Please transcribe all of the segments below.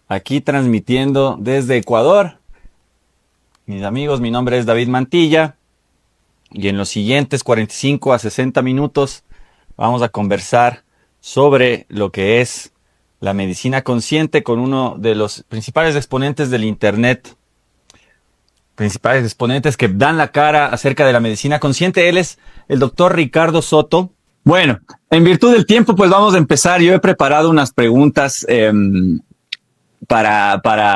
aquí transmitiendo desde Ecuador. Mis amigos, mi nombre es David Mantilla y en los siguientes 45 a 60 minutos vamos a conversar sobre lo que es la medicina consciente con uno de los principales exponentes del Internet, principales exponentes que dan la cara acerca de la medicina consciente. Él es el doctor Ricardo Soto. Bueno, en virtud del tiempo, pues vamos a empezar. Yo he preparado unas preguntas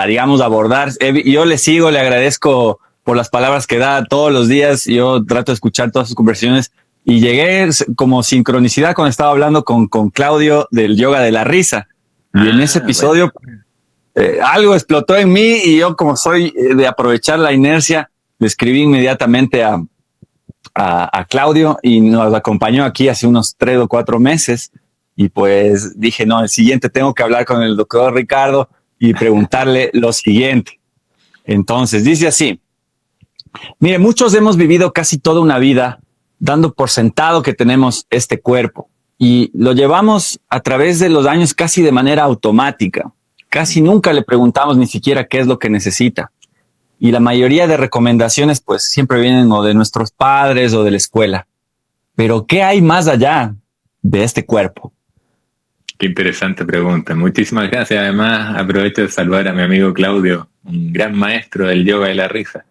digamos, abordar. Yo le sigo, le agradezco por las palabras que da todos los días. Yo trato de escuchar todas sus conversaciones y llegué como sincronicidad cuando estaba hablando con Claudio del yoga de la risa. Y en ese episodio algo explotó en mí y yo, como soy de aprovechar la inercia, le escribí inmediatamente a Claudio y nos acompañó aquí hace unos 3 o 4 meses. Y pues dije, no, el siguiente tengo que hablar con el doctor Ricardo y preguntarle lo siguiente. Entonces, dice así: mire, muchos hemos vivido casi toda una vida dando por sentado que tenemos este cuerpo y lo llevamos a través de los años casi de manera automática. Casi nunca le preguntamos ni siquiera qué es lo que necesita. Y la mayoría de recomendaciones pues siempre vienen o de nuestros padres o de la escuela. Pero ¿qué hay más allá de este cuerpo? Qué interesante pregunta. Muchísimas gracias. Además, aprovecho de saludar a mi amigo Claudio, un gran maestro del yoga de la risa.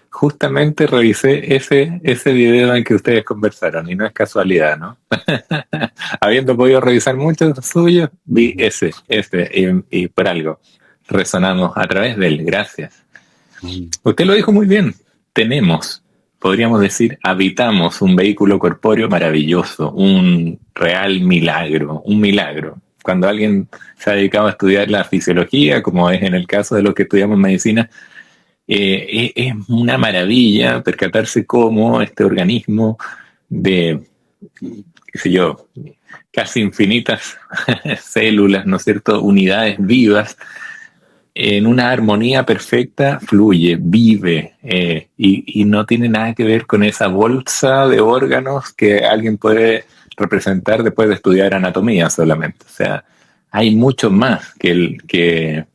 Justamente revisé ese video en que ustedes conversaron y no es casualidad, ¿no? Habiendo podido revisar muchos suyos, vi ese y por algo resonamos a través de él. Gracias. Usted lo dijo muy bien. Podríamos decir, habitamos un vehículo corpóreo maravilloso, un real milagro, un milagro. Cuando alguien se ha dedicado a estudiar la fisiología, como es en el caso de los que estudiamos medicina, es una maravilla percatarse cómo este organismo de, qué sé yo, casi infinitas células, ¿no es cierto?, unidades vivas, en una armonía perfecta fluye, vive, y no tiene nada que ver con esa bolsa de órganos que alguien puede representar después de estudiar anatomía solamente. O sea, hay mucho más que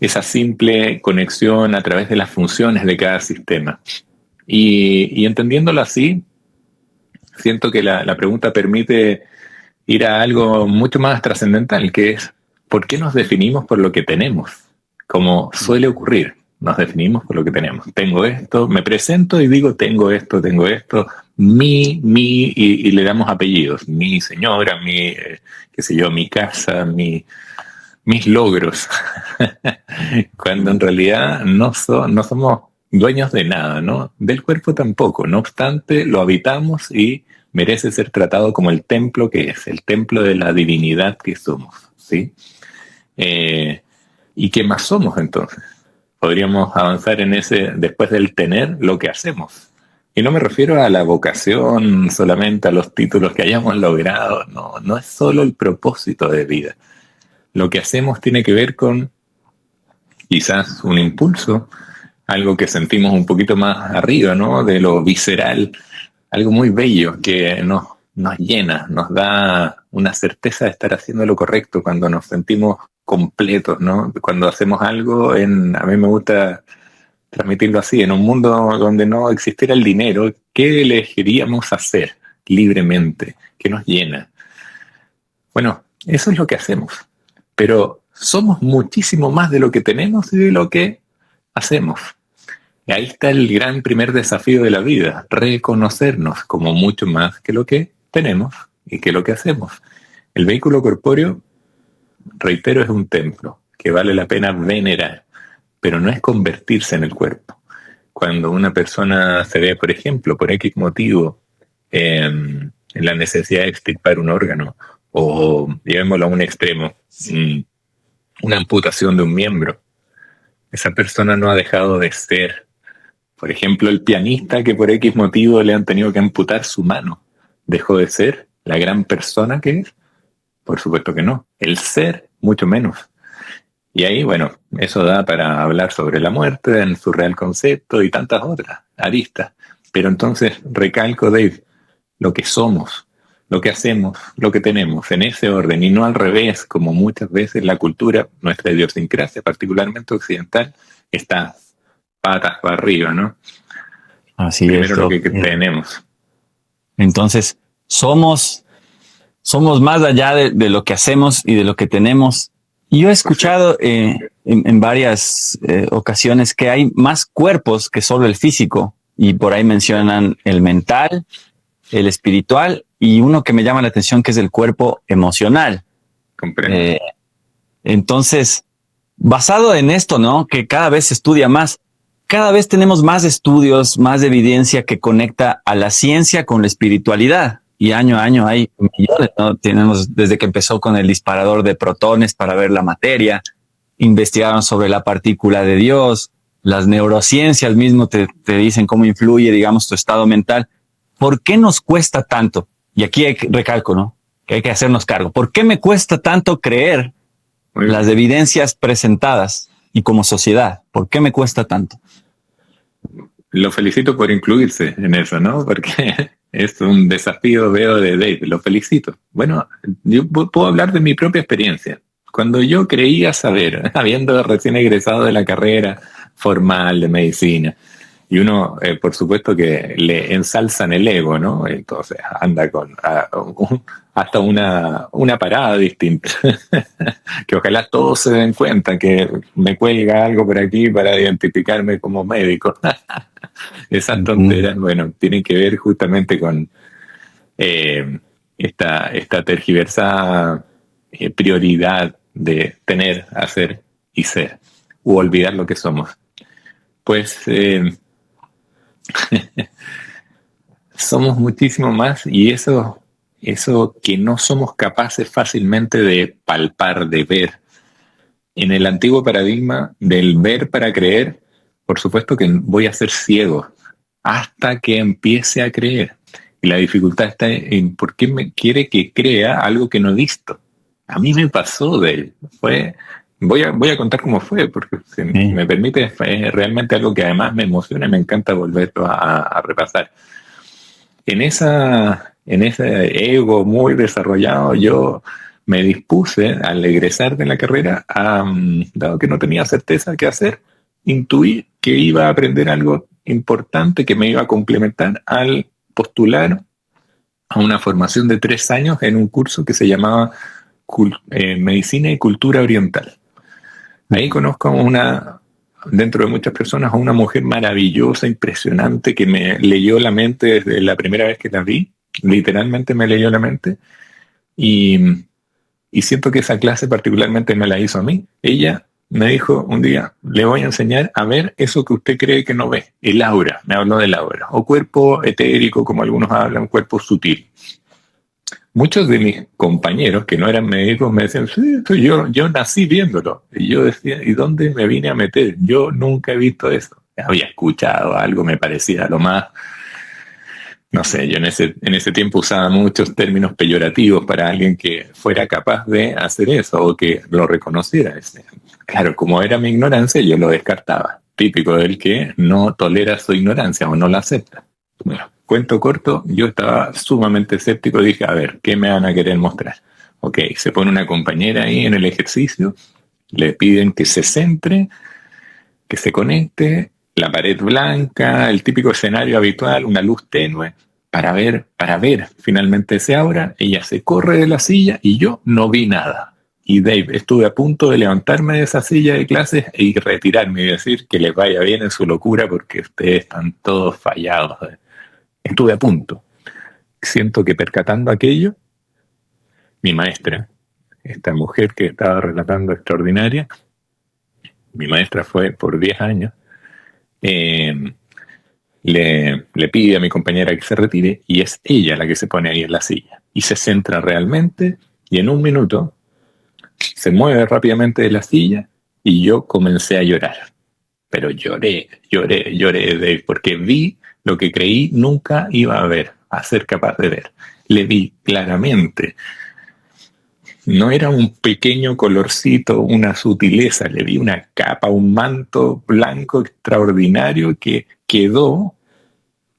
esa simple conexión a través de las funciones de cada sistema. Y entendiéndolo así, siento que la pregunta permite ir a algo mucho más trascendental, que es ¿por qué nos definimos por lo que tenemos? Como suele ocurrir, nos definimos por lo que tenemos. Tengo esto, me presento y digo tengo esto, y le damos apellidos. Mi señora, qué sé yo, mi casa, mis logros. Cuando en realidad no somos dueños de nada, ¿no? Del cuerpo tampoco. No obstante, lo habitamos y merece ser tratado como el templo que es, el templo de la divinidad que somos, ¿sí? ¿Y qué más somos entonces? Podríamos avanzar en ese, después del tener, lo que hacemos. Y no me refiero a la vocación, solamente a los títulos que hayamos logrado, no es solo el propósito de vida. Lo que hacemos tiene que ver con quizás un impulso, algo que sentimos un poquito más arriba, ¿no? De lo visceral, algo muy bello que nos llena, nos da una certeza de estar haciendo lo correcto cuando nos sentimos completos, ¿no? Cuando hacemos algo, a mí me gusta transmitirlo así, en un mundo donde no existiera el dinero, ¿qué elegiríamos hacer libremente? ¿Qué nos llena? Bueno, eso es lo que hacemos, pero somos muchísimo más de lo que tenemos y de lo que hacemos. Y ahí está el gran primer desafío de la vida, reconocernos como mucho más que lo que tenemos y que lo que hacemos. El vehículo corpóreo, reitero, es un templo que vale la pena venerar, pero no es convertirse en el cuerpo. Cuando una persona se ve, por ejemplo, por X motivo, en la necesidad de extirpar un órgano, o llevémoslo a un extremo, una amputación de un miembro, esa persona no ha dejado de ser. Por ejemplo, el pianista que por X motivo le han tenido que amputar su mano, ¿dejó de ser la gran persona que es? Por supuesto que no. El ser, mucho menos. Y ahí, bueno, eso da para hablar sobre la muerte en su real concepto y tantas otras aristas. Pero entonces, recalco, Dave, lo que somos, lo que hacemos, lo que tenemos, en ese orden, y no al revés, como muchas veces la cultura, nuestra idiosincrasia, particularmente occidental, está patas para arriba, ¿no? Así es, Primero lo Doc. que tenemos. Entonces, somos más allá de lo que hacemos y de lo que tenemos. Y yo he escuchado en varias ocasiones que hay más cuerpos que solo el físico. Y por ahí mencionan el mental, el espiritual y uno que me llama la atención que es el cuerpo emocional. Comprendo. Entonces, basado en esto, ¿no? Que cada vez se estudia más, cada vez tenemos más estudios, más evidencia que conecta a la ciencia con la espiritualidad. Y año a año hay millones, ¿no? Tenemos desde que empezó con el disparador de protones para ver la materia, investigaron sobre la partícula de Dios, las neurociencias mismo te dicen cómo influye, digamos, tu estado mental. ¿Por qué nos cuesta tanto? Y aquí recalco, ¿no? Que hay que hacernos cargo. ¿Por qué me cuesta tanto creer las evidencias presentadas y como sociedad? ¿Por qué me cuesta tanto? Lo felicito por incluirse en eso, ¿no? Porque es un desafío, veo, de Dave. Lo felicito. Bueno, yo puedo hablar de mi propia experiencia. Cuando yo creía saber, habiendo recién egresado de la carrera formal de medicina, y uno, por supuesto que le ensalzan el ego, ¿no? Entonces anda con hasta una parada distinta. Que ojalá todos se den cuenta que me cuelga algo por aquí para identificarme como médico. Esas tonteras, bueno, tienen que ver justamente con esta tergiversada prioridad de tener, hacer y ser, u olvidar lo que somos. Pues somos muchísimo más, y eso que no somos capaces fácilmente de palpar, de ver. En el antiguo paradigma del ver para creer, por supuesto que voy a ser ciego hasta que empiece a creer. Y la dificultad está en por qué me quiere que crea algo que no he visto. A mí me pasó de él. Voy a contar cómo fue, porque si me permite, es realmente algo que además me emociona y me encanta volverlo a repasar. En ese ego muy desarrollado, yo me dispuse al egresar de la carrera, dado que no tenía certeza qué hacer, intuí que iba a aprender algo importante que me iba a complementar al postular a una formación de 3 años en un curso que se llamaba Medicina y Cultura Oriental. Ahí conozco dentro de muchas personas, a una mujer maravillosa, impresionante, que me leyó la mente desde la primera vez que la vi. Literalmente me leyó la mente. Y siento que esa clase particularmente me la hizo a mí. Ella me dijo un día, le voy a enseñar a ver eso que usted cree que no ve, el aura. Me habló del aura, o cuerpo etérico, como algunos hablan, cuerpo sutil. Muchos de mis compañeros que no eran médicos me decían, sí, yo nací viéndolo. Y yo decía, ¿y dónde me vine a meter? Yo nunca he visto eso. Había escuchado algo, me parecía lo más... No sé, yo en ese tiempo usaba muchos términos peyorativos para alguien que fuera capaz de hacer eso o que lo reconociera. Claro, como era mi ignorancia, yo lo descartaba. Típico del que no tolera su ignorancia o no la acepta. Bueno, cuento corto, yo estaba sumamente escéptico. Dije, a ver, ¿qué me van a querer mostrar? Ok, se pone una compañera ahí en el ejercicio, le piden que se centre, que se conecte, la pared blanca, el típico escenario habitual, una luz tenue, para ver finalmente ese aura. Ella se corre de la silla y yo no vi nada. Y Dave, estuve a punto de levantarme de esa silla de clases y retirarme y decir que les vaya bien en su locura porque ustedes están todos fallados. Estuve a punto. Siento que percatando aquello, mi maestra, esta mujer que estaba relatando extraordinaria, mi maestra fue por 10 años, le pide a mi compañera que se retire y es ella la que se pone ahí en la silla y se centra realmente y en un minuto se mueve rápidamente de la silla y yo comencé a llorar. Pero lloré, Dave, porque vi lo que creí nunca iba a ver, a ser capaz de ver. Le vi claramente. No era un pequeño colorcito, una sutileza, le vi una capa, un manto blanco extraordinario que quedó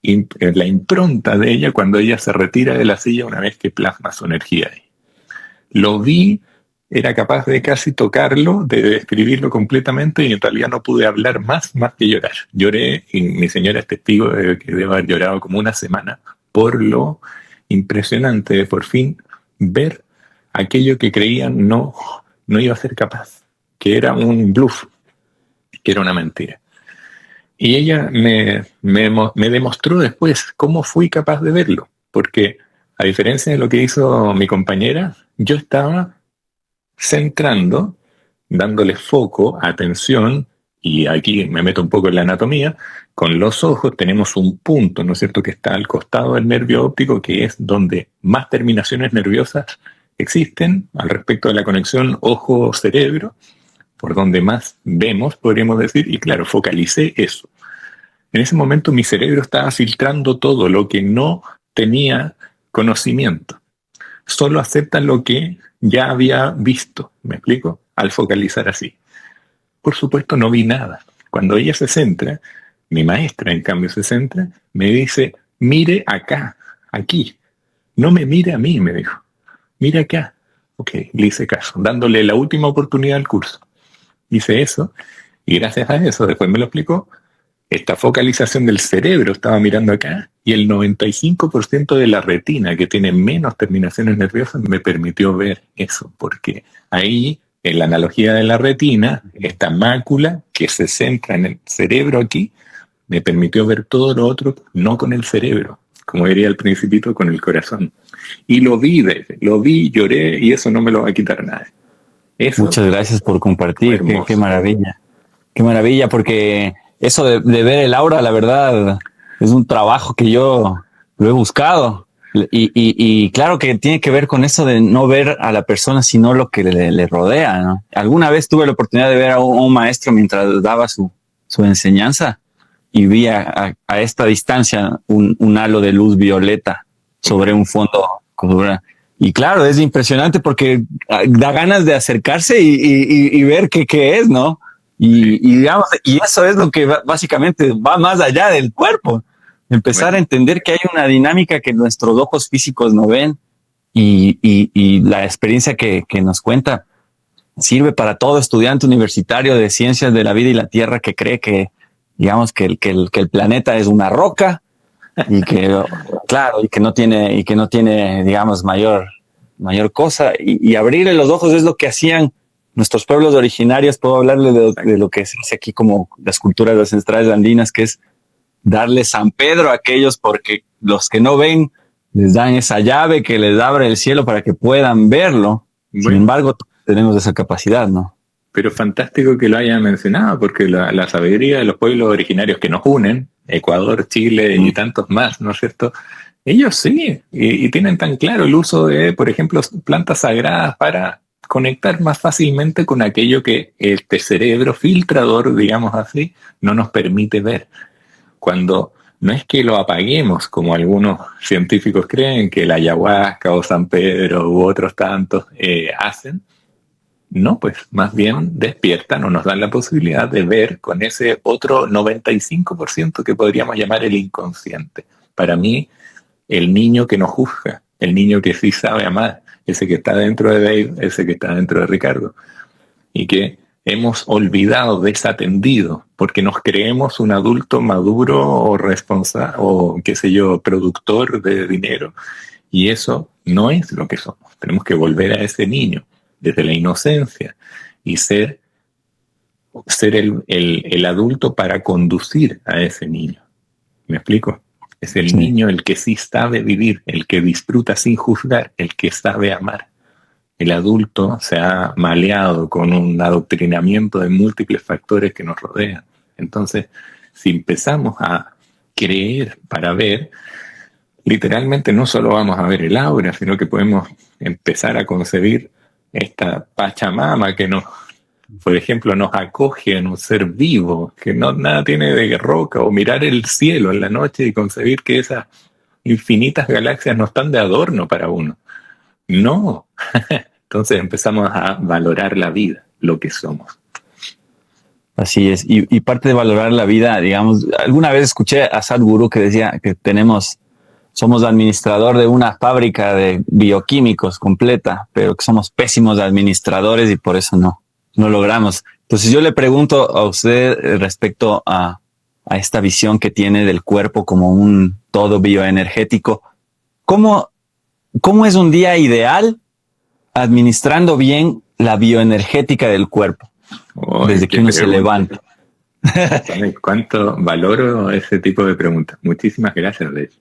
la impronta de ella cuando ella se retira de la silla una vez que plasma su energía ahí. Lo vi, era capaz de casi tocarlo, de describirlo completamente, y en realidad no pude hablar más que llorar. Lloré, y mi señora es testigo de que debo haber llorado como una semana por lo impresionante de por fin ver aquello que creían no iba a ser capaz, que era un bluff, que era una mentira. Y ella me demostró después cómo fui capaz de verlo, porque a diferencia de lo que hizo mi compañera, yo estaba centrando, dándole foco, atención, y aquí me meto un poco en la anatomía. Con los ojos tenemos un punto, ¿no es cierto?, que está al costado del nervio óptico, que es donde más terminaciones nerviosas existen al respecto de la conexión ojo-cerebro, por donde más vemos, podríamos decir, y claro, focalicé eso. En ese momento mi cerebro estaba filtrando todo lo que no tenía conocimiento. Solo acepta lo que ya había visto, ¿me explico? Al focalizar así. Por supuesto no vi nada. Cuando ella se centra, mi maestra en cambio se centra, me dice, mire acá, aquí. No me mire a mí, me dijo. Mire acá. Ok, le hice caso, dándole la última oportunidad al curso. Hice eso, y gracias a eso, después me lo explicó, esta focalización del cerebro estaba mirando acá, y el 95% de la retina, que tiene menos terminaciones nerviosas, me permitió ver eso, porque ahí, en la analogía de la retina, esta mácula que se centra en el cerebro aquí, me permitió ver todo lo otro, no con el cerebro, como diría el Principito, con el corazón. Y lo vi, lloré, y eso no me lo va a quitar nadie. Eso, muchas gracias por compartir, qué maravilla. Qué maravilla, porque eso de ver el aura, la verdad, es un trabajo que yo lo he buscado. Y claro que tiene que ver con eso de no ver a la persona, sino lo que le rodea, ¿no? Alguna vez tuve la oportunidad de ver a un maestro mientras daba su enseñanza, y vi a esta distancia un halo de luz violeta sobre un fondo. Y claro, es impresionante porque da ganas de acercarse y ver qué es, ¿no? Y digamos, y eso es lo que básicamente va más allá del cuerpo. Empezar a entender que hay una dinámica que nuestros ojos físicos no ven, y la experiencia que nos cuenta sirve para todo estudiante universitario de ciencias de la vida y la tierra que cree que, digamos, que el planeta es una roca, y que, claro, y que no tiene, digamos, mayor cosa, y abrirle los ojos es lo que hacían nuestros pueblos originarios. Puedo hablarle de lo que se dice aquí como las culturas ancestrales andinas, que es darle San Pedro a aquellos, porque los que no ven les dan esa llave que les abre el cielo para que puedan verlo. Bueno, sin embargo, tenemos esa capacidad, ¿no? Pero fantástico que lo haya mencionado, porque la sabiduría de los pueblos originarios que nos unen, Ecuador, Chile y tantos más, ¿no es cierto? Ellos sí, y tienen tan claro el uso de, por ejemplo, plantas sagradas para conectar más fácilmente con aquello que este cerebro filtrador, digamos así, no nos permite ver. Cuando no es que lo apaguemos, como algunos científicos creen que la ayahuasca o San Pedro u otros tantos hacen, no, pues más bien despiertan o nos dan la posibilidad de ver con ese otro 95% que podríamos llamar el inconsciente. Para mí, el niño que no juzga, el niño que sí sabe amar, ese que está dentro de Dave, ese que está dentro de Ricardo, y que hemos olvidado, desatendido, porque nos creemos un adulto maduro o responsable o, qué sé yo, productor de dinero, y eso no es lo que somos. Tenemos que volver a ese niño desde la inocencia y ser el adulto para conducir a ese niño. ¿Me explico? Es el niño el que sí sabe vivir, el que disfruta sin juzgar, el que sabe amar. El adulto se ha maleado con un adoctrinamiento de múltiples factores que nos rodean. Entonces, si empezamos a creer para ver, literalmente no solo vamos a ver el aura, sino que podemos empezar a concebir esta Pachamama que nos, por ejemplo, nos acoge en un ser vivo, que no nada tiene de roca, o mirar el cielo en la noche y concebir que esas infinitas galaxias no están de adorno para uno. No. Entonces empezamos a valorar la vida, lo que somos. Así es. Y parte de valorar la vida, digamos, alguna vez escuché a Sadhguru que decía que somos administrador de una fábrica de bioquímicos completa, pero que somos pésimos administradores y por eso no logramos. Entonces yo le pregunto a usted respecto a esta visión que tiene del cuerpo como un todo bioenergético. ¿Cómo, cómo es un día ideal administrando bien la bioenergética del cuerpo desde que uno se levanta? ¿Sabes cuánto valoro ese tipo de preguntas? Muchísimas gracias, de hecho.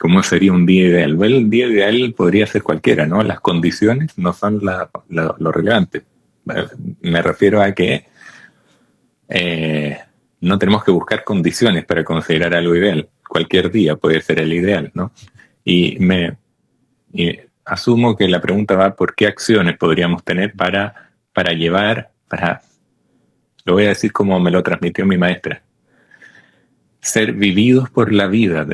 ¿Cómo sería un día ideal? Bueno, el día ideal podría ser cualquiera, ¿no? Las condiciones no son lo relevante. Me refiero a que no tenemos que buscar condiciones para considerar algo ideal. Cualquier día puede ser el ideal, ¿no? Y asumo que la pregunta va por qué acciones podríamos tener para llevar, lo voy a decir como me lo transmitió mi maestra, ser vividos por la vida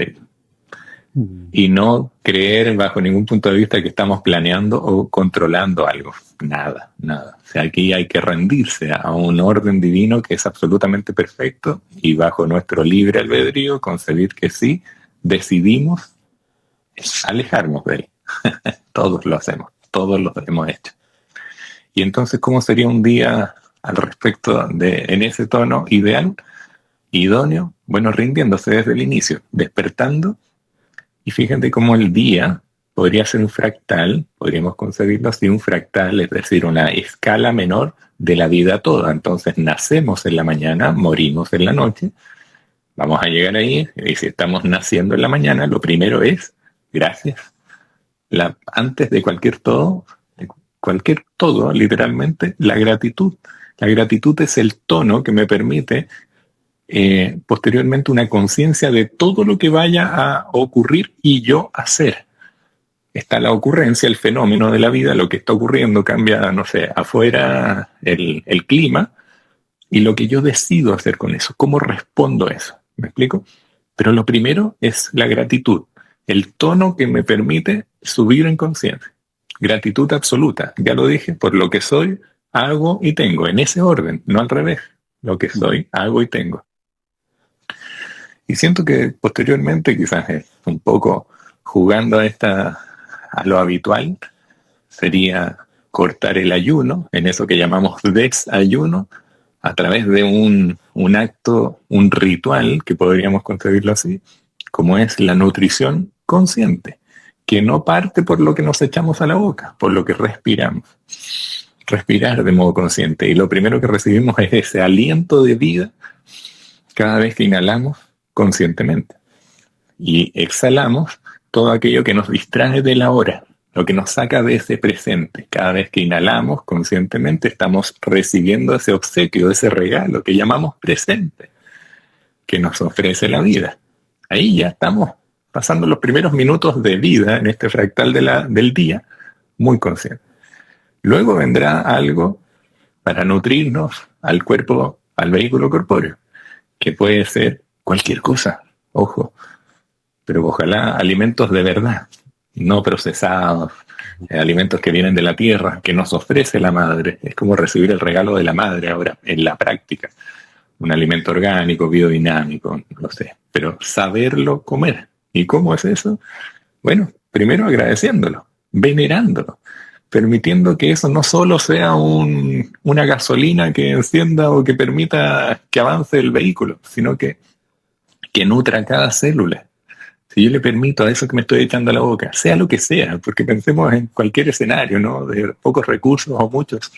y no creer bajo ningún punto de vista que estamos planeando o controlando algo. Nada. O sea, aquí hay que rendirse a un orden divino que es absolutamente perfecto y bajo nuestro libre albedrío concebir que sí, decidimos alejarnos de él. Todos lo hacemos, todos lo hemos hecho. Y entonces, ¿cómo sería un día al respecto en ese tono ideal, idóneo? Bueno, rindiéndose desde el inicio, despertando. Y fíjate cómo el día podría ser un fractal, podríamos concebirlo así, un fractal, es decir, una escala menor de la vida toda. Entonces nacemos en la mañana, morimos en la noche, vamos a llegar ahí, y si estamos naciendo en la mañana, lo primero es, gracias. Antes de cualquier todo, literalmente, la gratitud. La gratitud es el tono que me permite posteriormente una conciencia de todo lo que vaya a ocurrir y yo hacer. Está la ocurrencia, el fenómeno de la vida, lo que está ocurriendo, cambia, no sé, afuera el clima, y lo que yo decido hacer con eso, cómo respondo a eso. ¿Me explico? Pero lo primero es la gratitud, el tono que me permite subir en conciencia. Gratitud absoluta, ya lo dije, por lo que soy, hago y tengo, en ese orden, no al revés. Lo que soy, hago y tengo. Y siento que posteriormente, quizás un poco jugando a lo habitual, sería cortar el ayuno, en eso que llamamos desayuno, a través de un acto, un ritual, que podríamos concebirlo así, como es la nutrición consciente, que no parte por lo que nos echamos a la boca, por lo que respiramos. Respirar de modo consciente. Y lo primero que recibimos es ese aliento de vida cada vez que inhalamos conscientemente. Y exhalamos todo aquello que nos distrae de la hora, lo que nos saca de ese presente. Cada vez que inhalamos conscientemente estamos recibiendo ese obsequio, ese regalo que llamamos presente, que nos ofrece la vida. Ahí ya estamos pasando los primeros minutos de vida en este fractal del día, muy consciente. Luego vendrá algo para nutrirnos al cuerpo, al vehículo corpóreo, que puede ser cualquier cosa, ojo, pero ojalá alimentos de verdad, no procesados, alimentos que vienen de la tierra, que nos ofrece la madre. Es como recibir el regalo de la madre ahora, en la práctica. Un alimento orgánico, biodinámico, no lo sé, pero saberlo comer. ¿Y cómo es eso? Bueno, primero agradeciéndolo, venerándolo, permitiendo que eso no solo sea una gasolina que encienda o que permita que avance el vehículo, sino que nutra cada célula. Si yo le permito a eso que me estoy echando a la boca, sea lo que sea, porque pensemos en cualquier escenario, ¿no? De pocos recursos o muchos,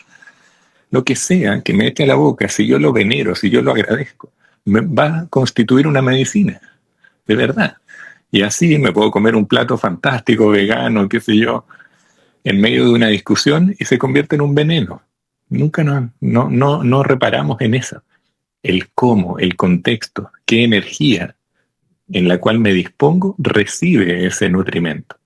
lo que sea que me eche a la boca, si yo lo venero, si yo lo agradezco, me va a constituir una medicina, de verdad. Y así me puedo comer un plato fantástico, vegano, qué sé yo, en medio de una discusión y se convierte en un veneno. Nunca no reparamos en eso. El cómo, el contexto, qué energía en la cual me dispongo recibe ese nutrimento.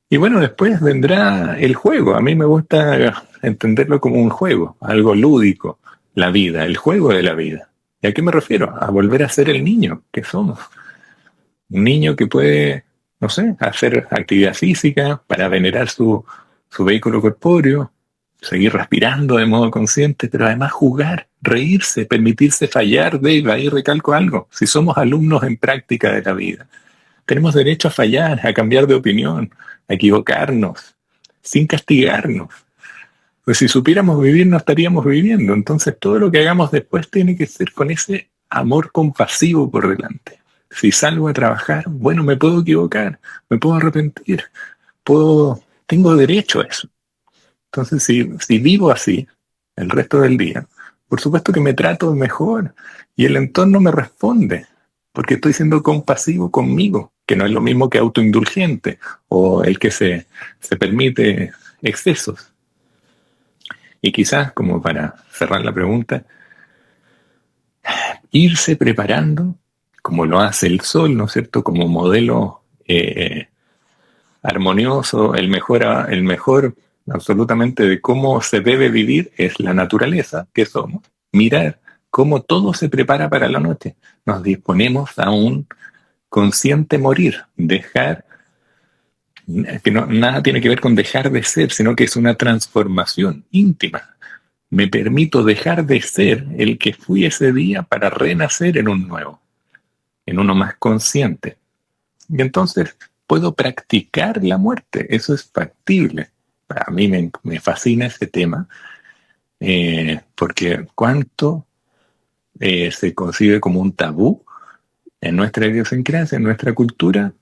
Y bueno, después vendrá el juego. A mí me gusta entenderlo como un juego, algo lúdico, la vida, el juego de la vida. ¿Y a qué me refiero? A volver a ser el niño que somos. Un niño que puede, no sé, hacer actividad física para venerar su vehículo corpóreo, seguir respirando de modo consciente, pero además jugar, reírse, permitirse fallar, Dave, ahí recalco algo. Si somos alumnos en práctica de la vida, tenemos derecho a fallar, a cambiar de opinión, a equivocarnos, sin castigarnos. Pues si supiéramos vivir, no estaríamos viviendo. Entonces todo lo que hagamos después tiene que ser con ese amor compasivo por delante. Si salgo a trabajar, bueno, me puedo equivocar, me puedo arrepentir, tengo derecho a eso. Entonces, si vivo así el resto del día, por supuesto que me trato mejor y el entorno me responde, porque estoy siendo compasivo conmigo, que no es lo mismo que autoindulgente o el que se permite excesos. Y quizás, como para cerrar la pregunta, irse preparando, como lo hace el sol, ¿no es cierto?, como modelo armonioso, el mejor absolutamente de cómo se debe vivir es la naturaleza que somos. Mirar cómo todo se prepara para la noche. Nos disponemos a un consciente morir, dejar, que nada tiene que ver con dejar de ser, sino que es una transformación íntima. Me permito dejar de ser el que fui ese día para renacer en un nuevo, en uno más consciente. Y entonces puedo practicar la muerte, eso es factible. A mí me fascina ese tema, porque cuánto se concibe como un tabú en nuestra idiosincrasia, en nuestra cultura,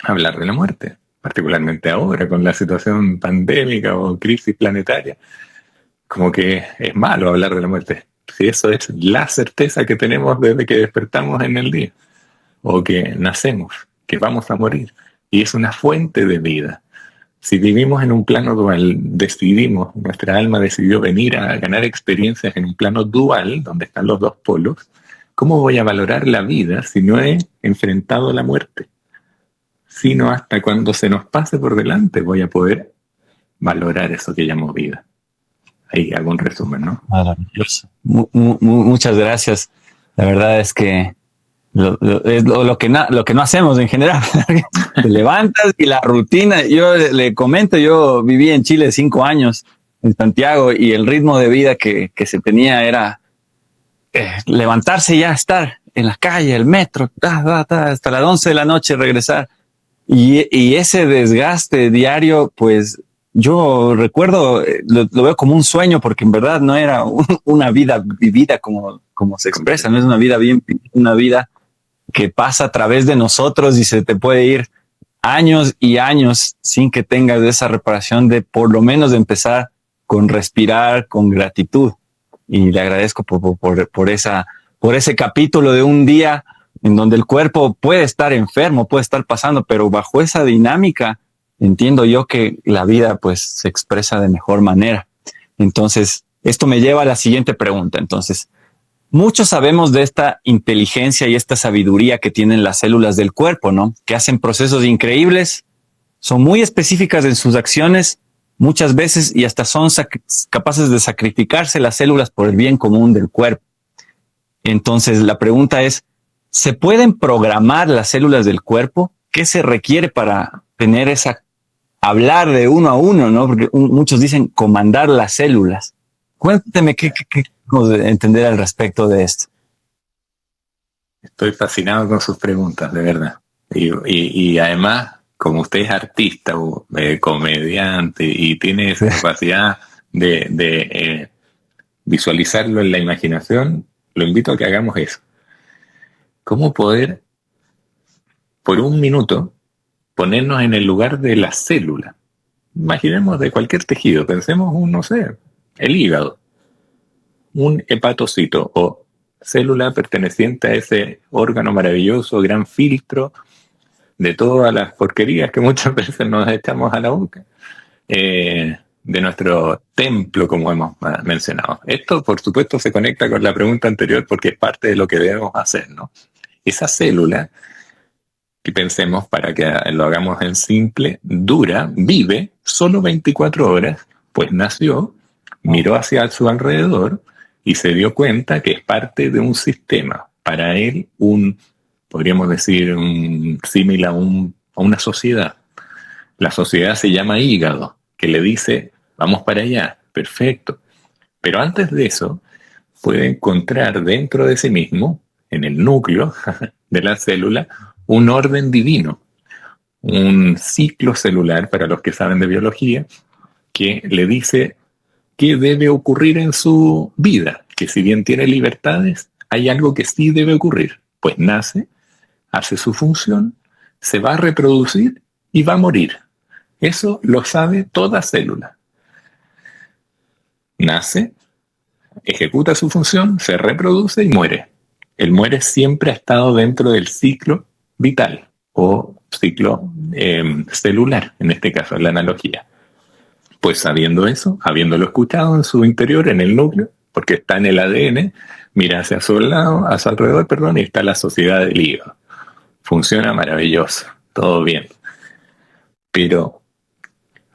hablar de la muerte, particularmente ahora con la situación pandémica o crisis planetaria. Como que es malo hablar de la muerte. Si eso es la certeza que tenemos desde que despertamos en el día, o que nacemos, que vamos a morir, y es una fuente de vida. Si vivimos en un plano dual, nuestra alma decidió venir a ganar experiencias en un plano dual, donde están los dos polos, ¿cómo voy a valorar la vida si no he enfrentado la muerte? Sino hasta cuando se nos pase por delante voy a poder valorar eso que llamo vida. Ahí hago un resumen, ¿no? Maravilloso. Muchas gracias. La verdad es que es lo que no hacemos en general. Te levantas y la rutina. Yo le comento, yo viví en Chile 5 años, en Santiago, y el ritmo de vida que se tenía era levantarse y ya estar en la calle, el metro, hasta las 11 de la noche regresar. Y ese desgaste diario, pues yo recuerdo, lo veo como un sueño, porque en verdad no era una vida vivida como se expresa, no es una vida bien, una vida que pasa a través de nosotros y se te puede ir años y años sin que tengas esa reparación de por lo menos de empezar con respirar, con gratitud. Y le agradezco por ese capítulo de un día en donde el cuerpo puede estar enfermo, puede estar pasando, pero bajo esa dinámica entiendo yo que la vida pues se expresa de mejor manera. Entonces, esto me lleva a la siguiente pregunta. Entonces, muchos sabemos de esta inteligencia y esta sabiduría que tienen las células del cuerpo, ¿no? Que hacen procesos increíbles, son muy específicas en sus acciones muchas veces y hasta son capaces de sacrificarse las células por el bien común del cuerpo. Entonces, la pregunta es, ¿se pueden programar las células del cuerpo? ¿Qué se requiere para tener hablar de uno a uno, ¿no? Porque muchos dicen comandar las células. Cuénteme qué entender al respecto de esto. Estoy fascinado con sus preguntas, de verdad. Y además, como usted es artista o comediante y tiene esa capacidad de visualizarlo en la imaginación, lo invito a que hagamos eso. ¿Cómo poder, por un minuto, ponernos en el lugar de la célula? Imaginemos de cualquier tejido, pensemos no sé, el hígado, un hepatocito o célula perteneciente a ese órgano maravilloso, gran filtro de todas las porquerías que muchas veces nos echamos a la boca, de nuestro templo, como hemos mencionado. Esto, por supuesto, se conecta con la pregunta anterior porque es parte de lo que debemos hacer, ¿no? Esa célula, que pensemos para que lo hagamos en simple, vive solo 24 horas, pues nació, miró hacia su alrededor y se dio cuenta que es parte de un sistema. Para él, podríamos decir, un símil a una sociedad. La sociedad se llama hígado, que le dice, vamos para allá, perfecto. Pero antes de eso, puede encontrar dentro de sí mismo, en el núcleo de la célula, un orden divino, un ciclo celular, para los que saben de biología, que le dice qué debe ocurrir en su vida, que si bien tiene libertades, hay algo que sí debe ocurrir. Pues nace, hace su función, se va a reproducir y va a morir. Eso lo sabe toda célula. Nace, ejecuta su función, se reproduce y muere. El muere siempre ha estado dentro del ciclo vital o ciclo celular, en este caso, en la analogía. Pues sabiendo eso, habiéndolo escuchado en su interior, en el núcleo, porque está en el ADN, mira hacia su lado, a su alrededor, perdón, y está la sociedad del hígado. Funciona maravilloso, todo bien. Pero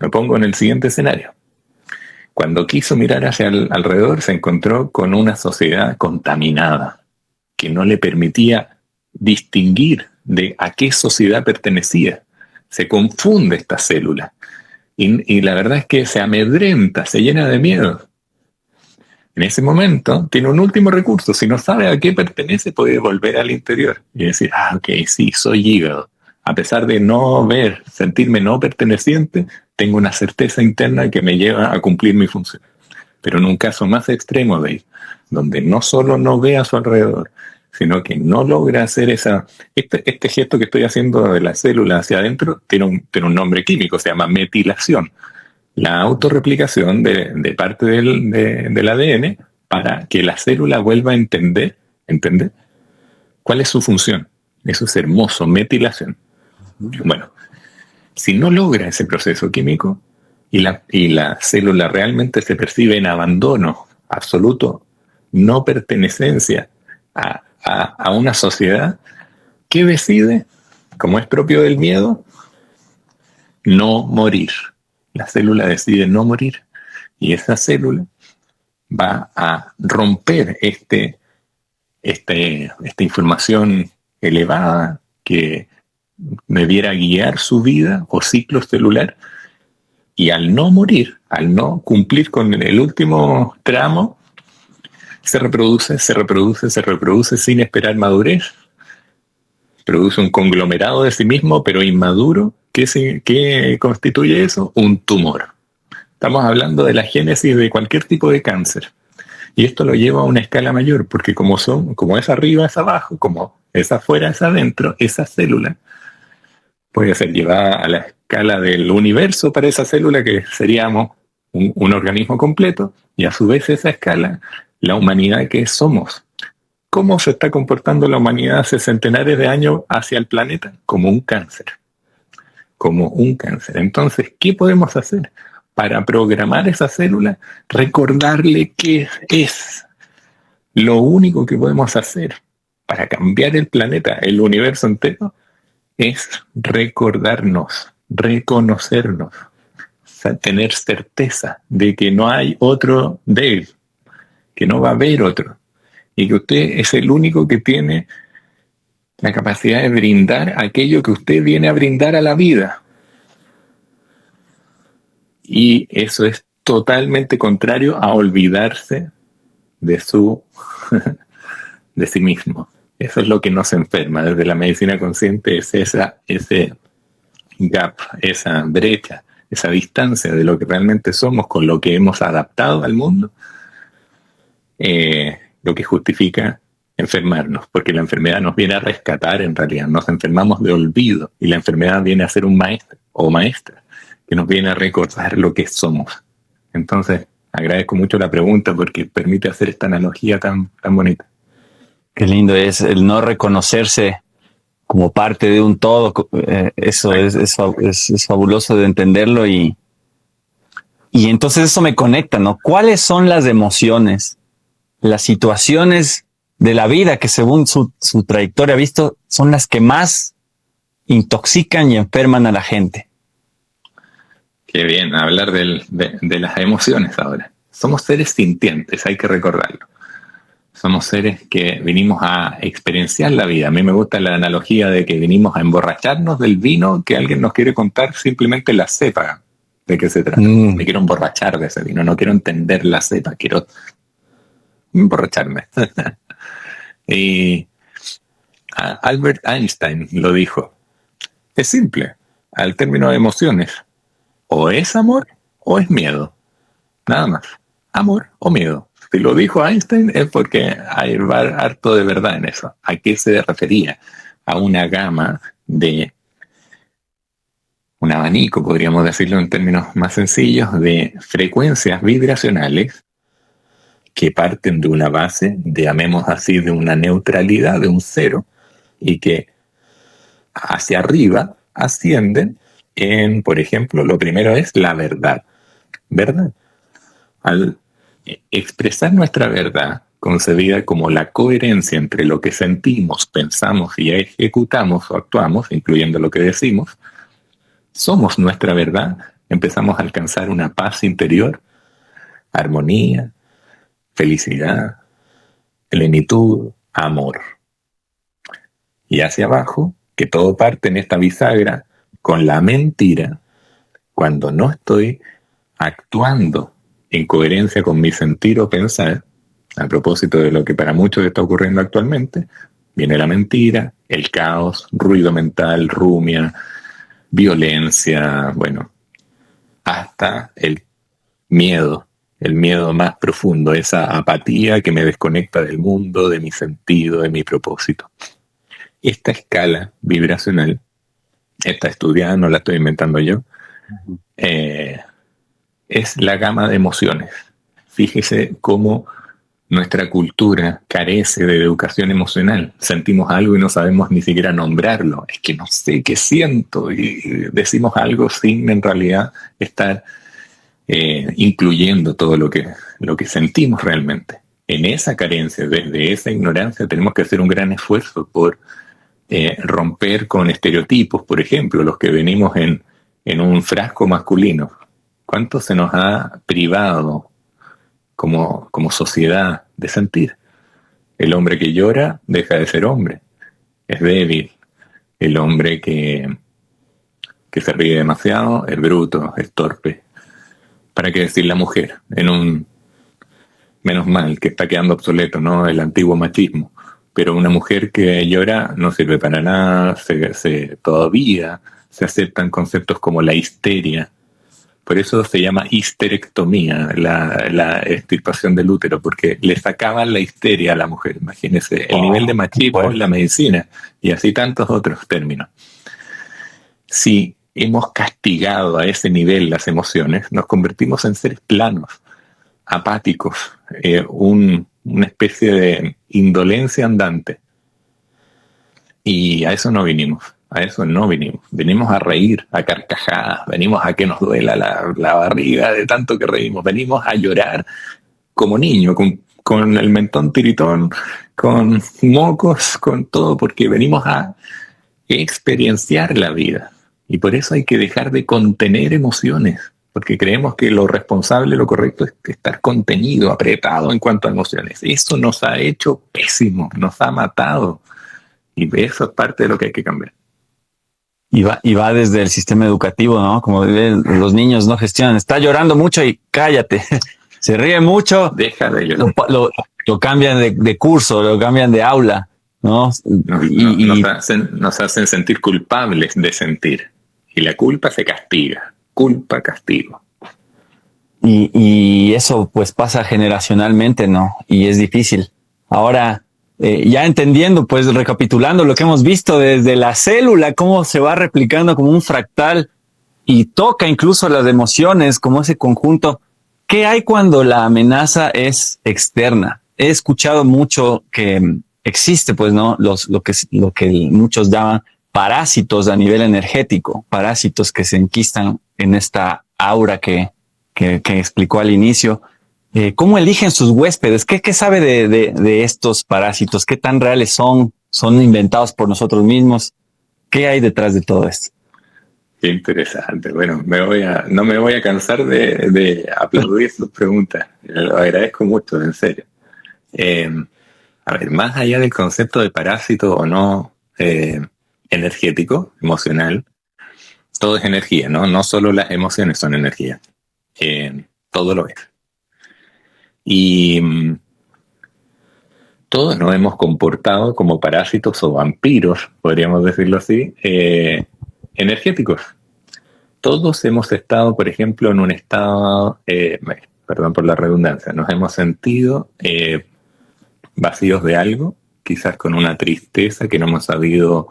me pongo en el siguiente escenario. Cuando quiso mirar hacia alrededor, se encontró con una sociedad contaminada, que no le permitía distinguir de a qué sociedad pertenecía. Se confunde esta célula. Y la verdad es que se amedrenta, se llena de miedo. En ese momento tiene un último recurso. Si no sabe a qué pertenece, puede volver al interior y decir, ok, sí, soy hígado. A pesar de no ver, sentirme no perteneciente, tengo una certeza interna que me lleva a cumplir mi función. Pero en un caso más extremo de ir, donde no solo no ve a su alrededor, sino que no logra hacer este gesto que estoy haciendo de la célula hacia adentro, tiene un nombre químico, se llama metilación. La autorreplicación de parte del ADN para que la célula vuelva a entender cuál es su función. Eso es hermoso, metilación. Bueno, si no logra ese proceso químico y la célula realmente se percibe en abandono absoluto, no pertenencia a una sociedad, ¿qué decide? Como es propio del miedo, no morir. La célula decide no morir y esa célula va a romper esta información elevada que debiera guiar su vida o ciclo celular, y al no morir, al no cumplir con el último tramo, se reproduce sin esperar madurez, produce un conglomerado de sí mismo, pero inmaduro. ¿Qué constituye eso? Un tumor. Estamos hablando de la génesis de cualquier tipo de cáncer. Y esto lo lleva a una escala mayor, porque como es arriba, es abajo, como es afuera, es adentro, esa célula puede ser llevada a la escala del universo para esa célula, que seríamos un organismo completo, y a su vez esa escala, la humanidad que somos. ¿Cómo se está comportando la humanidad hace centenares de años hacia el planeta? Como un cáncer. Como un cáncer. Entonces, ¿qué podemos hacer para programar esa célula? Recordarle qué es. Lo único que podemos hacer para cambiar el planeta, el universo entero, es recordarnos, reconocernos, tener certeza de que no hay otro de él, que no va a haber otro, y que usted es el único que tiene la capacidad de brindar aquello que usted viene a brindar a la vida. Y eso es totalmente contrario a olvidarse de sí mismo. Eso es lo que nos enferma. Desde la medicina consciente es ese gap, esa brecha, esa distancia de lo que realmente somos con lo que hemos adaptado al mundo, lo que justifica enfermarnos, porque la enfermedad nos viene a rescatar. En realidad nos enfermamos de olvido y la enfermedad viene a ser un maestro o maestra que nos viene a recordar lo que somos. Entonces, agradezco mucho la pregunta porque permite hacer esta analogía tan bonita. Qué lindo es el no reconocerse como parte de un todo. Eso es fabuloso de entenderlo y entonces eso me conecta, ¿no? ¿Cuáles son las emociones, las situaciones de la vida que según su trayectoria visto son las que más intoxican y enferman a la gente? Qué bien, hablar de las emociones ahora. Somos seres sintientes, hay que recordarlo. Somos seres que vinimos a experienciar la vida. A mí me gusta la analogía de que vinimos a emborracharnos del vino que alguien nos quiere contar simplemente la cepa. ¿De qué se trata? Me quiero emborrachar de ese vino, no quiero entender la cepa, quiero emborracharme. Y Albert Einstein lo dijo. Es simple, al término de emociones. O es amor o es miedo. Nada más. Amor o miedo. Si lo dijo Einstein es porque hay harto de verdad en eso. ¿A qué se refería? A una gama de un abanico, podríamos decirlo en términos más sencillos, de frecuencias vibracionales que parten de una base, llamemos así, de una neutralidad, de un cero, y que hacia arriba ascienden en, por ejemplo, lo primero es la verdad. ¿Verdad? Al expresar nuestra verdad, concebida como la coherencia entre lo que sentimos, pensamos y ejecutamos o actuamos, incluyendo lo que decimos, somos nuestra verdad, empezamos a alcanzar una paz interior, armonía, felicidad, plenitud, amor. Y hacia abajo, que todo parte en esta bisagra con la mentira, cuando no estoy actuando en coherencia con mi sentir o pensar, a propósito de lo que para muchos está ocurriendo actualmente, viene la mentira, el caos, ruido mental, rumia, violencia, bueno, hasta el miedo más profundo, esa apatía que me desconecta del mundo, de mi sentido, de mi propósito. Esta escala vibracional está estudiada, no la estoy inventando yo, es la gama de emociones. Fíjese cómo nuestra cultura carece de educación emocional. Sentimos algo y no sabemos ni siquiera nombrarlo. Es que no sé qué siento y decimos algo sin en realidad estar incluyendo todo lo que sentimos realmente. En esa carencia, desde esa ignorancia, tenemos que hacer un gran esfuerzo por romper con estereotipos, por ejemplo, los que venimos en un frasco masculino. ¿Cuánto se nos ha privado como sociedad de sentir? El hombre que llora deja de ser hombre, es débil. El hombre que se ríe demasiado es bruto, es torpe. ¿Para qué decir la mujer? Menos mal que está quedando obsoleto, ¿no? El antiguo machismo. Pero una mujer que llora no sirve para nada, todavía se aceptan conceptos como la histeria. Por eso se llama histerectomía, la extirpación del útero, porque le sacaban la histeria a la mujer. Imagínense el nivel de machismo en la medicina y así tantos otros términos. Si hemos castigado a ese nivel las emociones, nos convertimos en seres planos, apáticos, una especie de indolencia andante. Y a eso no vinimos. A eso no vinimos. Venimos a reír, a carcajadas, venimos a que nos duela la barriga de tanto que reímos, venimos a llorar como niño, con el mentón tiritón, con mocos, con todo, porque venimos a experienciar la vida. Y por eso hay que dejar de contener emociones, porque creemos que lo responsable, lo correcto es estar contenido, apretado en cuanto a emociones. Eso nos ha hecho pésimo, nos ha matado. Y eso es parte de lo que hay que cambiar. Y va desde el sistema educativo, ¿no? Como los niños no gestionan. Está llorando mucho y cállate. Se ríe mucho. Deja de llorar. Lo cambian de curso, lo cambian de aula, ¿no? Nos hacen sentir culpables de sentir. Y la culpa se castiga. Culpa, castigo. Y eso pues pasa generacionalmente, ¿no? Y es difícil. Ahora, ya entendiendo, pues recapitulando lo que hemos visto desde la célula, cómo se va replicando como un fractal y toca incluso las emociones como ese conjunto. ¿Qué hay cuando la amenaza es externa? He escuchado mucho que existe, pues, ¿no? Lo que muchos llaman parásitos a nivel energético, parásitos que se enquistan en esta aura que explicó al inicio. ¿Cómo eligen sus huéspedes? ¿Qué sabe de estos parásitos? ¿Qué tan reales son? ¿Son inventados por nosotros mismos? ¿Qué hay detrás de todo esto? Qué interesante. Bueno, no me voy a cansar de aplaudir sus preguntas. Lo agradezco mucho, en serio. A ver, más allá del concepto de parásito o no energético, emocional, todo es energía, ¿no? No solo las emociones son energía. Todo lo es. Y todos nos hemos comportado como parásitos o vampiros, podríamos decirlo así, energéticos. Todos hemos estado, por ejemplo, en un estado, perdón por la redundancia, nos hemos sentido vacíos de algo, quizás con una tristeza que no hemos sabido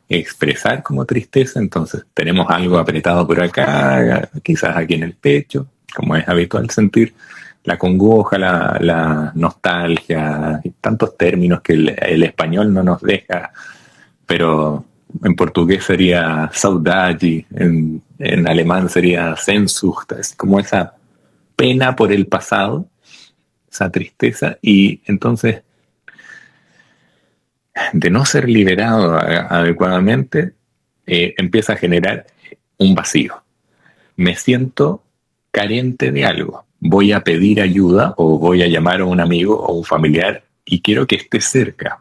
expresar como tristeza, entonces tenemos algo apretado por acá, quizás aquí en el pecho, como es habitual sentir, la congoja, la nostalgia, y tantos términos que el español no nos deja, pero en portugués sería saudade, en alemán sería Sehnsucht, es como esa pena por el pasado, esa tristeza, y entonces de no ser liberado adecuadamente, empieza a generar un vacío. Me siento carente de algo. Voy a pedir ayuda o voy a llamar a un amigo o un familiar y quiero que esté cerca.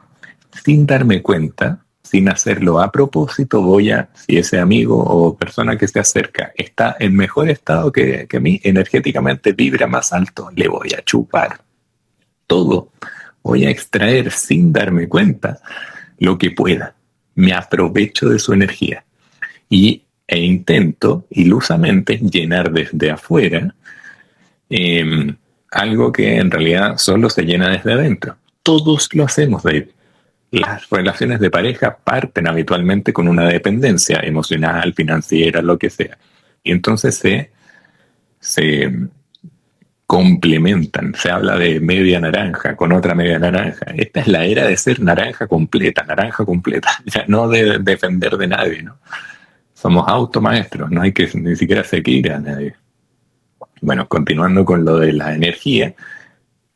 Sin darme cuenta, sin hacerlo a propósito, si ese amigo o persona que se acerca está en mejor estado que mí, energéticamente vibra más alto, le voy a chupar todo. Voy a extraer sin darme cuenta lo que pueda. Me aprovecho de su energía e intento ilusamente llenar desde afuera algo que en realidad solo se llena desde adentro. Todos lo hacemos. Las relaciones de pareja parten habitualmente con una dependencia emocional, financiera, lo que sea. Y entonces se complementan. Se habla de media naranja con otra media naranja. Esta es la era de ser naranja completa, ya no de depender de nadie, ¿no? Somos automaestros, no hay que ni siquiera seguir a nadie. Bueno, continuando con lo de la energía,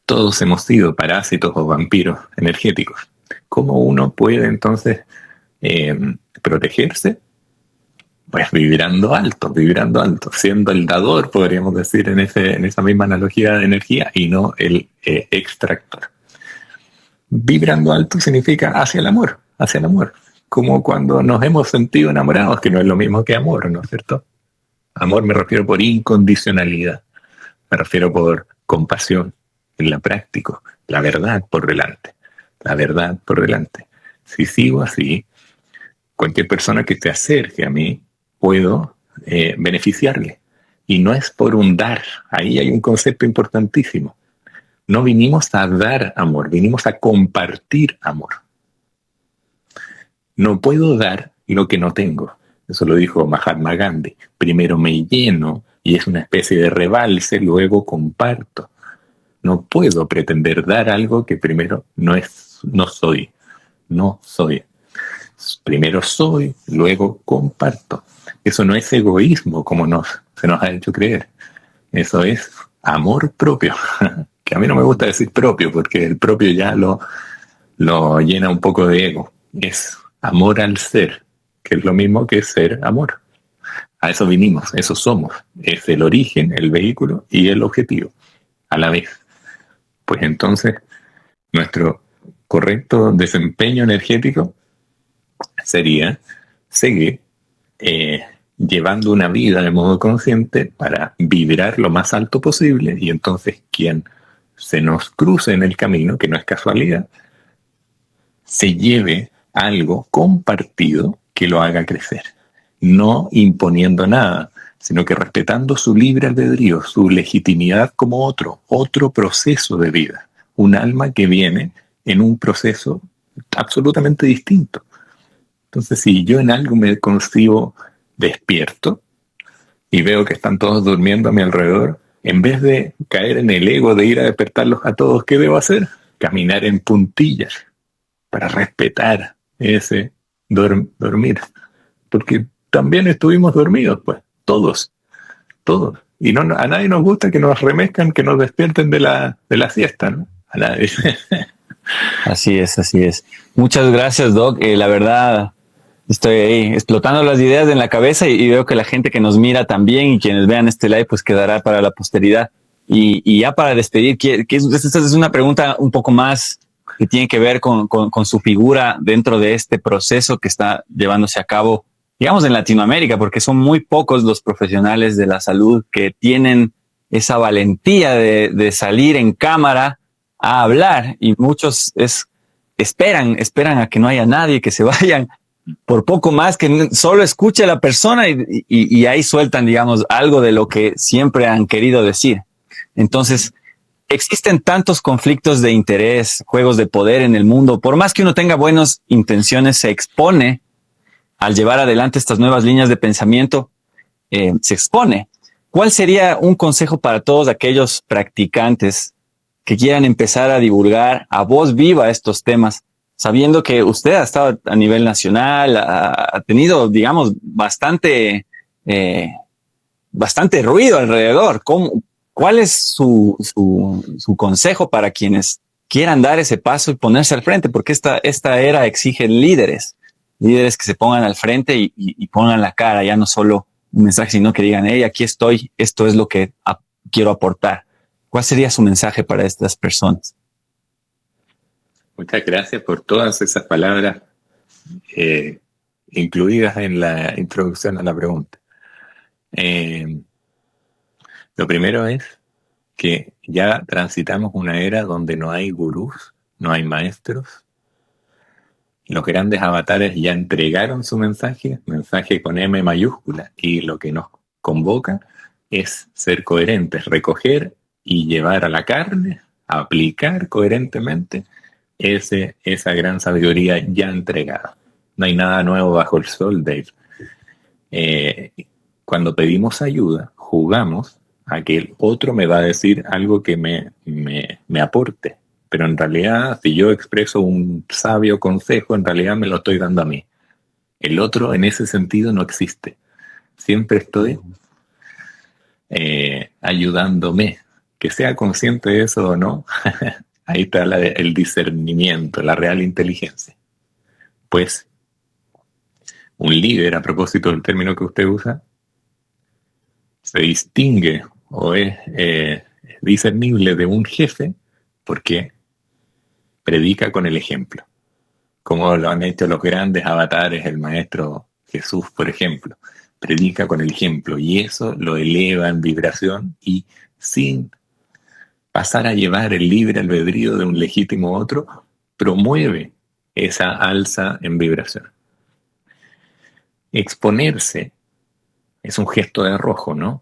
todos hemos sido parásitos o vampiros energéticos. ¿Cómo uno puede entonces protegerse? Pues vibrando alto, siendo el dador, podríamos decir, en esa misma analogía de energía y no el extractor. Vibrando alto significa hacia el amor, como cuando nos hemos sentido enamorados, que no es lo mismo que amor, ¿no es cierto? Amor me refiero por incondicionalidad, me refiero por compasión, en la práctica, la verdad por delante. Si sigo así, cualquier persona que se acerque a mí, puedo beneficiarle. Y no es por un dar, ahí hay un concepto importantísimo. No vinimos a dar amor, vinimos a compartir amor. No puedo dar lo que no tengo. Eso lo dijo Mahatma Gandhi. Primero me lleno y es una especie de rebalse, luego comparto. No puedo pretender dar algo que primero no soy. Primero soy, luego comparto. Eso no es egoísmo como se nos ha hecho creer. Eso es amor propio. Que a mí no me gusta decir propio porque el propio ya lo llena un poco de ego. Es amor al ser, que es lo mismo que ser amor. A eso vinimos, eso somos. Es el origen, el vehículo y el objetivo a la vez. Pues entonces nuestro correcto desempeño energético sería seguir llevando una vida de modo consciente para vibrar lo más alto posible y entonces quien se nos cruce en el camino, que no es casualidad, se lleve algo compartido que lo haga crecer, no imponiendo nada, sino que respetando su libre albedrío, su legitimidad como otro proceso de vida, un alma que viene en un proceso absolutamente distinto. Entonces, si yo en algo me concibo despierto y veo que están todos durmiendo a mi alrededor, en vez de caer en el ego de ir a despertarlos a todos, ¿qué debo hacer? Caminar en puntillas para respetar ese dormir. Porque también estuvimos dormidos, pues, todos. Y no, a nadie nos gusta que nos remezcan, que nos despierten de la siesta, ¿no? A nadie. Así es. Muchas gracias, Doc. La verdad, estoy ahí explotando las ideas en la cabeza y veo que la gente que nos mira también y quienes vean este live pues quedará para la posteridad. Y ya para despedir, esta es una pregunta un poco más que tiene que ver con su figura dentro de este proceso que está llevándose a cabo digamos en Latinoamérica, porque son muy pocos los profesionales de la salud que tienen esa valentía de salir en cámara a hablar, y muchos esperan a que no haya nadie, que se vayan por poco más, que solo escuche a la persona y ahí sueltan, digamos, algo de lo que siempre han querido decir. Entonces, existen tantos conflictos de interés, juegos de poder en el mundo. Por más que uno tenga buenas intenciones, se expone al llevar adelante estas nuevas líneas de pensamiento, se expone. ¿Cuál sería un consejo para todos aquellos practicantes que quieran empezar a divulgar a voz viva estos temas, sabiendo que usted ha estado a nivel nacional, ha tenido, digamos, bastante ruido alrededor? ¿Cuál es su consejo para quienes quieran dar ese paso y ponerse al frente? Porque esta era exige líderes que se pongan al frente y pongan la cara, ya no solo un mensaje, sino que digan, hey, aquí estoy, esto es lo que quiero aportar. ¿Cuál sería su mensaje para estas personas? Muchas gracias por todas esas palabras incluidas en la introducción a la pregunta. Lo primero es que ya transitamos una era donde no hay gurús, no hay maestros. Los grandes avatares ya entregaron su mensaje con M mayúscula, y lo que nos convoca es ser coherentes, recoger y llevar a la carne, aplicar coherentemente esa gran sabiduría ya entregada. No hay nada nuevo bajo el sol, Dave. Cuando pedimos ayuda, jugamos a que el otro me va a decir algo que me aporte. Pero en realidad, si yo expreso un sabio consejo, en realidad me lo estoy dando a mí. El otro en ese sentido no existe. Siempre estoy ayudándome. Que sea consciente de eso o no, ahí está el discernimiento, la real inteligencia. Pues un líder, a propósito del término que usted usa, se distingue o es discernible de un jefe porque predica con el ejemplo, como lo han hecho los grandes avatares, el maestro Jesús, por ejemplo. Predica con el ejemplo y eso lo eleva en vibración, y sin pasar a llevar el libre albedrío de un legítimo otro, promueve esa alza en vibración. Exponerse es un gesto de arrojo, ¿no?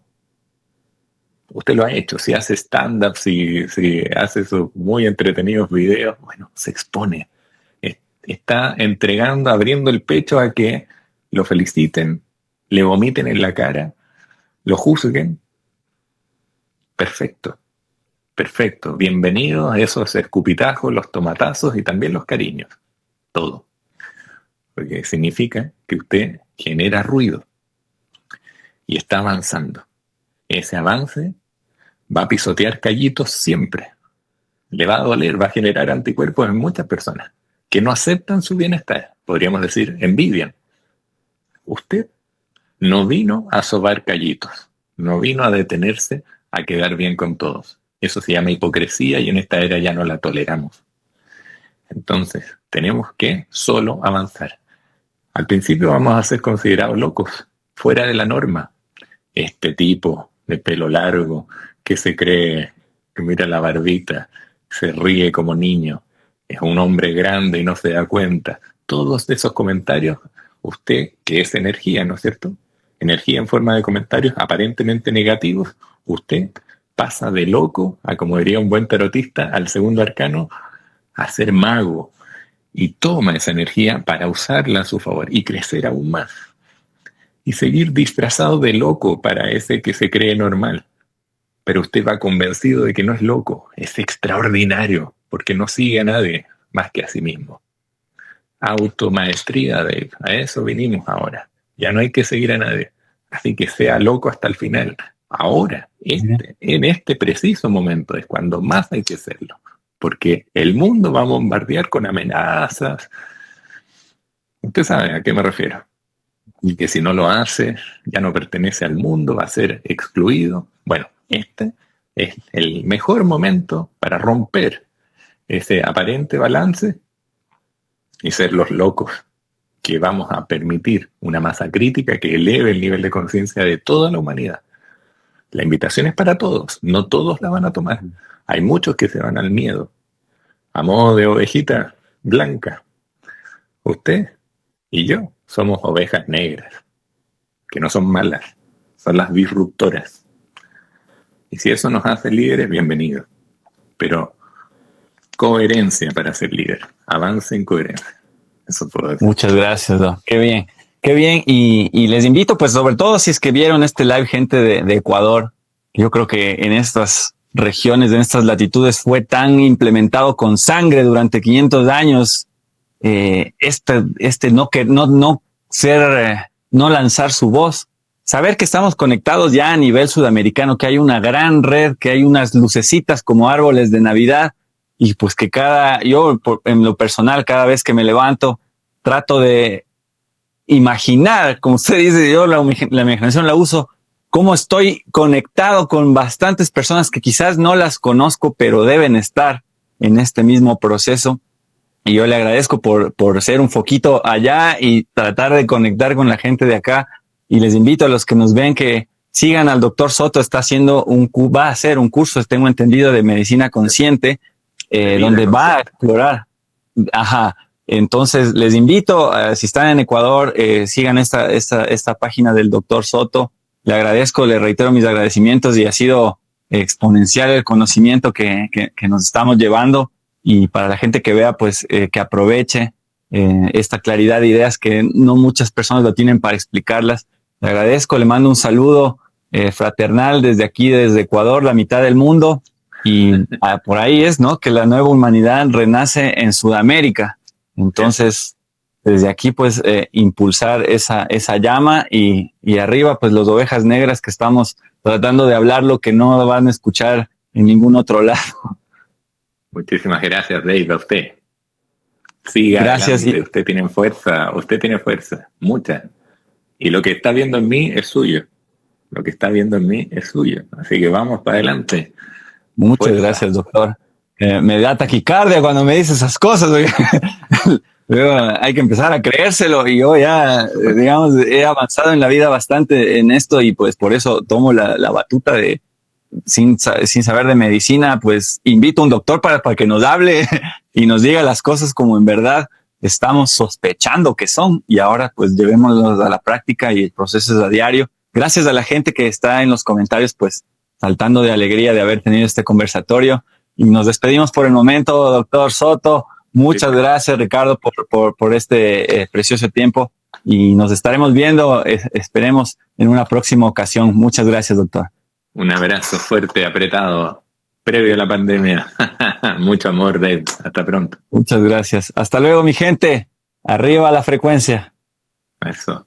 Usted lo ha hecho, si hace stand-up, si hace sus muy entretenidos videos, bueno, se expone. Está entregando, abriendo el pecho a que lo feliciten, le vomiten en la cara, lo juzguen. Perfecto, perfecto. Bienvenido a esos escupitajos, los tomatazos y también los cariños. Todo. Porque significa que usted genera ruido y está avanzando. Ese avance va a pisotear callitos siempre. Le va a doler, va a generar anticuerpos en muchas personas que no aceptan su bienestar. Podríamos decir, envidian. Usted no vino a sobar callitos, no vino a detenerse a quedar bien con todos. Eso se llama hipocresía y en esta era ya no la toleramos. Entonces, tenemos que solo avanzar. Al principio vamos a ser considerados locos, fuera de la norma. Este tipo de pelo largo que se cree, que mira la barbita, se ríe como niño, es un hombre grande y no se da cuenta. Todos esos comentarios, usted, que es energía, ¿no es cierto? Energía en forma de comentarios aparentemente negativos, usted pasa de loco a, como diría un buen tarotista, al segundo arcano, a ser mago, y toma esa energía para usarla a su favor y crecer aún más. Y seguir disfrazado de loco para ese que se cree normal. Pero usted va convencido de que no es loco, es extraordinario, porque no sigue a nadie más que a sí mismo. Automaestría, Dave, a eso vinimos ahora. Ya no hay que seguir a nadie. Así que sea loco hasta el final. Ahora, en este preciso momento es cuando más hay que serlo. Porque el mundo va a bombardear con amenazas. Usted sabe a qué me refiero. Y que si no lo hace, ya no pertenece al mundo, va a ser excluido. Bueno, este es el mejor momento para romper ese aparente balance y ser los locos que vamos a permitir una masa crítica que eleve el nivel de conciencia de toda la humanidad. La invitación es para todos, no todos la van a tomar. Hay muchos que se van al miedo. A modo de ovejita blanca. Usted y yo somos ovejas negras, que no son malas, son las disruptoras. Y si eso nos hace líderes, bienvenido. Pero coherencia para ser líder. Avance en coherencia. Eso puedo decir. Muchas gracias, Doc. Qué bien. Qué bien. Y les invito, pues, sobre todo si es que vieron este live, gente de Ecuador. Yo creo que en estas regiones, en estas latitudes, fue tan implementado con sangre durante 500 años. No lanzar su voz. Saber que estamos conectados ya a nivel sudamericano, que hay una gran red, que hay unas lucecitas como árboles de Navidad. Y pues que yo en lo personal, cada vez que me levanto, trato de imaginar, como usted dice, yo la imaginación la uso, cómo estoy conectado con bastantes personas que quizás no las conozco, pero deben estar en este mismo proceso. Y yo le agradezco por ser un foquito allá y tratar de conectar con la gente de acá. Y les invito a los que nos ven que sigan al doctor Soto. Va a hacer un curso, tengo entendido, de medicina consciente, donde va a explorar. Ajá. Entonces les invito, si están en Ecuador, sigan esta página del doctor Soto. Le agradezco, le reitero mis agradecimientos, y ha sido exponencial el conocimiento que nos estamos llevando. Y para la gente que vea, pues que aproveche esta claridad de ideas que no muchas personas lo tienen para explicarlas. Le agradezco, le mando un saludo fraternal desde aquí, desde Ecuador, la mitad del mundo. Y por ahí es, ¿no?, que la nueva humanidad renace en Sudamérica. Entonces, desde aquí, pues, impulsar esa llama y arriba, pues, los ovejas negras que estamos tratando de hablar lo que no van a escuchar en ningún otro lado. Muchísimas gracias, Dave, a usted. Siga gracias. Adelante. Usted tiene fuerza, mucha. Y lo que está viendo en mí es suyo. Así que vamos para adelante. Muchas gracias, doctor. Me da taquicardia cuando me dice esas cosas. Luego hay que empezar a creérselo, y yo ya, digamos, he avanzado en la vida bastante en esto, y pues por eso tomo la batuta de, sin saber de medicina, pues invito a un doctor para que nos hable y nos diga las cosas como en verdad estamos sospechando que son, y ahora pues llevémoslos a la práctica y el proceso es a diario. Gracias a la gente que está en los comentarios, pues saltando de alegría de haber tenido este conversatorio, y nos despedimos por el momento, doctor Soto. Muchas gracias, Ricardo, por este precioso tiempo, y nos estaremos viendo, esperemos, en una próxima ocasión. Muchas gracias, doctor. Un abrazo fuerte, apretado, previo a la pandemia. Mucho amor, Dave. Hasta pronto. Muchas gracias. Hasta luego, mi gente. Arriba la frecuencia. Eso.